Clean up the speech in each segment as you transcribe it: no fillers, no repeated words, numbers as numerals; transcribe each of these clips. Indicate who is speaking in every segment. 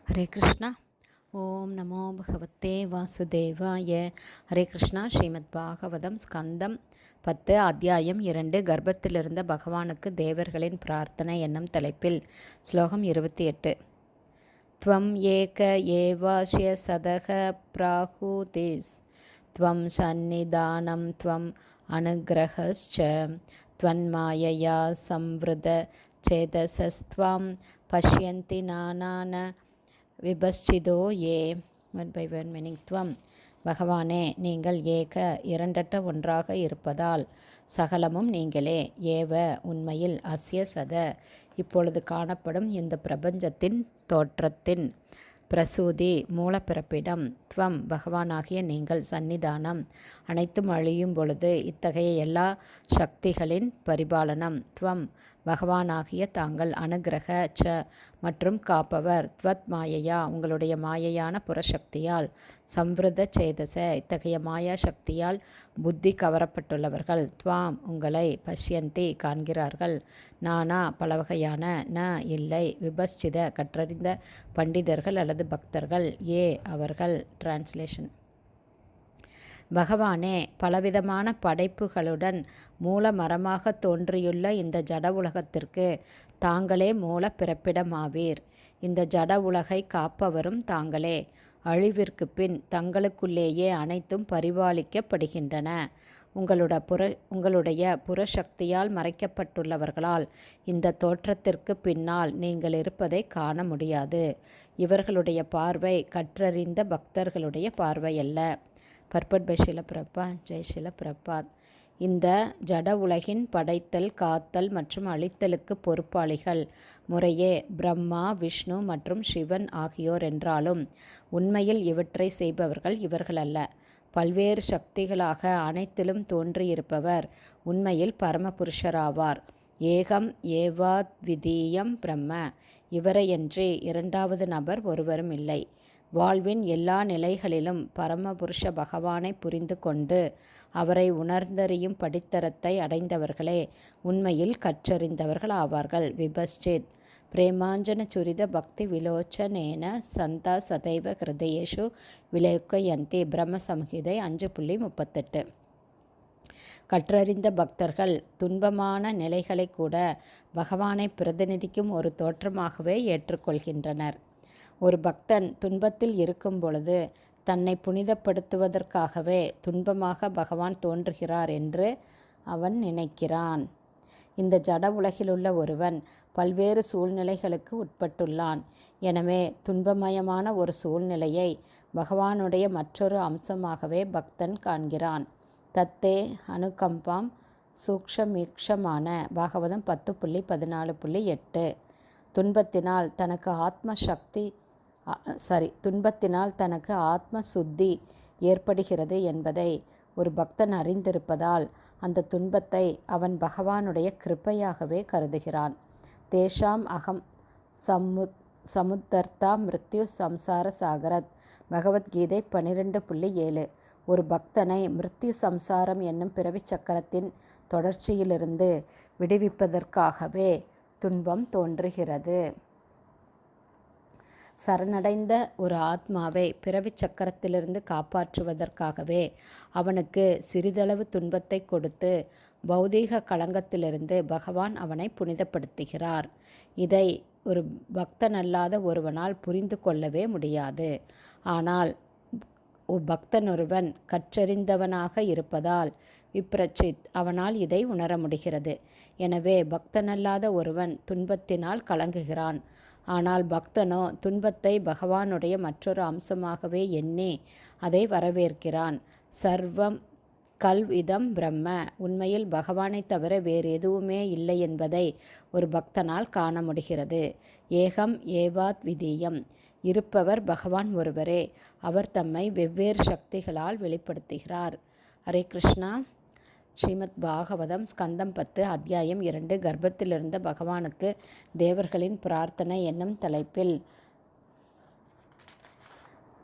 Speaker 1: ஹரே கிருஷ்ணா. ஓம் நமோ பகவத்தே வாசுதேவாய. ஹரே கிருஷ்ணா. ஸ்ரீமத் பாகவதம் ஸ்கந்தம் 10 அத்தியாயம் 2 கர்ப்பத்திலிருந்த பகவானுக்கு தேவர்களின் பிரார்த்தனை என்னும் தலைப்பில் ஸ்லோகம் 28. த்வம் ஏக ஏவாஸ்ய சதக பிராஹூதிஸ் த்வம் சந்நிதானம் த்வம் அனுக்ரஹஸ்ச த்வன்மாயயா சம்வ்ருத சேதசஸ்த்வாம் பஷ்யந்தி நானான விபஸ்சிதோ ஏ. 1/1 மீனிங். த்வம் பகவானே, நீங்கள் ஏக இரண்டற்ற ஒன்றாக இருப்பதால் சகலமும் நீங்களே. ஏவ உண்மையில் அஸ்ய சத இப்பொழுது காணப்படும் இந்த பிரபஞ்சத்தின் தோற்றத்தின் பிரசூதி மூலப்பிறப்பிடம் த்வம் பகவானாகிய நீங்கள் சந்நிதானம் அனைத்தும் அழியும் பொழுது இத்தகைய எல்லா சக்திகளின் பரிபாலனம் த்வம் பகவானாகிய தாங்கள் அனுகிரக ச மற்றும் காப்பவர் த்வத் மாயையா உங்களுடைய மாயையான புறசக்தியால் சம்விருத சேதச இத்தகைய மாயா சக்தியால் புத்தி கவரப்பட்டுள்ளவர்கள் த்வாம் உங்களை பஷ்யந்தி காண்கிறார்கள் நானா பலவகையான ந இல்லை விபஸ்சித கற்றறிந்த பண்டிதர்கள் அல்லது பக்தர்கள் ஏ அவர்கள். டிரான்ஸ்லேஷன். பகவானே, பலவிதமான படைப்புகளுடன் மூல மரமாக தோன்றியுள்ள இந்த ஜட உலகத்திற்கு தாங்களே மூல பிறப்பிடமாவீர். இந்த ஜட உலகை காப்பவரும் தாங்களே. அழிவிற்கு பின் தங்களுக்குள்ளேயே அனைத்தும் பரிபாலிக்கப்படுகின்றன. உங்களுடைய புறசக்தியால் மறைக்கப்பட்டுள்ளவர்களால் இந்த தோற்றத்திற்கு பின்னால் நீங்கள் இருப்பதை காண முடியாது. இவர்களுடைய பார்வை கற்றறிந்த பக்தர்களுடைய பார்வையல்ல. பர்பட் பை ஷில பிரபாத். ஜெய் ஷில பிரபாத். இந்த ஜட உலகின் படைத்தல், காத்தல் மற்றும் அழித்தலுக்கு பொறுப்பாளிகள் முறையே பிரம்மா, விஷ்ணு மற்றும் சிவன் ஆகியோர் என்றாலும் உண்மையில் இவற்றை செய்பவர்கள் இவர்களல்ல. பல்வேறு சக்திகளாக அனைத்திலும் தோன்றியிருப்பவர் உண்மையில் பரமபுருஷராவார். ஏகம் ஏவாத்விதீயம் பிரம்ம. இவரையன்றி இரண்டாவது நபர் ஒருவரும் இல்லை. வாழ்வின் எல்லா நிலைகளிலும் பரமபுருஷ பகவானை புரிந்து கொண்டு அவரை உணர்ந்தறியும் படித்தரத்தை அடைந்தவர்களே உண்மையில் கற்றறிந்தவர்கள் ஆவார்கள். விபஸ்சித் பிரேமாஞ்சன சுரித பக்தி விலோச்சனேன சந்தா சதைவ ஹிருதயேஷு விலோக்கயந்தி. பிரம்ம சம்ஹிதை 5.38. கற்றறிந்த பக்தர்கள் துன்பமான நிலைகளை கூட பகவானை பிரதிநிதிக்கும் ஒரு தோற்றமாகவே ஏற்றுக்கொள்கின்றனர். ஒரு பக்தன் துன்பத்தில் இருக்கும் பொழுது தன்னை புனிதப்படுத்துவதற்காகவே துன்பமாக பகவான் தோன்றுகிறார் என்று அவன் நினைக்கிறான். இந்த ஜட உலகிலுள்ள ஒருவன் பல்வேறு சூழ்நிலைகளுக்கு உட்பட்டுள்ளான். எனவே துன்பமயமான ஒரு சூழ்நிலையை பகவானுடைய மற்றொரு அம்சமாகவே பக்தன் காண்கிறான். தத்தே அனுகம்பாம் சூக்ஷமீக்ஷமான. பாகவதம் 10.14.8. துன்பத்தினால் தனக்கு ஆத்ம சுத்தி ஏற்படுகிறது என்பதை ஒரு பக்தன் அறிந்திருப்பதால் அந்த துன்பத்தை அவன் பகவானுடைய கிருபையாகவே கருதுகிறான். தேஷாம் அகம் சமுத்தர்த்தா மிருத்யு சம்சார சாகரத். பகவத்கீதை 12.7. ஒரு பக்தனை மிருத்யு சம்சாரம் என்னும் பிறவிச் சக்கரத்தின் தொடர்ச்சியிலிருந்து விடுவிப்பதற்காகவே துன்பம் தோன்றுகிறது. சரணடைந்த ஒரு ஆத்மாவை பிறவிச் சக்கரத்திலிருந்து காப்பாற்றுவதற்காகவே அவனுக்கு சிறிதளவு துன்பத்தை கொடுத்து பௌதீக களங்கத்திலிருந்து பகவான் அவனை புனிதப்படுத்துகிறார். இதை ஒரு பக்தனல்லாத ஒருவனால் புரிந்து கொள்ளவே முடியாது. ஆனால் பக்தன் ஒருவன் கற்றறிந்தவனாக இருப்பதால் விப்ரச்சித் அவனால் இதை உணர முடிகிறது. எனவே பக்தனல்லாத ஒருவன் துன்பத்தினால் கலங்குகிறான். ஆனால் பக்தனோ துன்பத்தை பகவானுடைய மற்றொரு அம்சமாகவே எண்ணி அதை வரவேற்கிறான். சர்வம் கல்விதம் பிரம்ம. உண்மையில் பகவானை தவிர வேறு எதுவுமே இல்லை என்பதை ஒரு பக்தனால் காண முடிகிறது. ஏகம் ஏவாத் விதீயம். இருப்பவர் பகவான் ஒருவரே. அவர் தம்மை வெவ்வேறு சக்திகளால் வெளிப்படுத்துகிறார். ஹரே கிருஷ்ணா. ஸ்ரீமத் பாகவதம் ஸ்கந்தம் 10 அத்தியாயம் 2 கர்ப்பத்திலிருந்த பகவானுக்கு தேவர்களின் பிரார்த்தனை என்னும் தலைப்பில்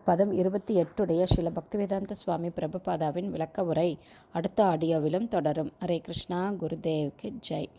Speaker 1: பதம் 28 ஸ்ரீல பக்திவேதாந்த சுவாமி பிரபுபாதாவின் விளக்க உரை அடுத்த ஆடியோவிலும் தொடரும். ஹரே கிருஷ்ணா. குருதேவ்க்கு ஜெய்.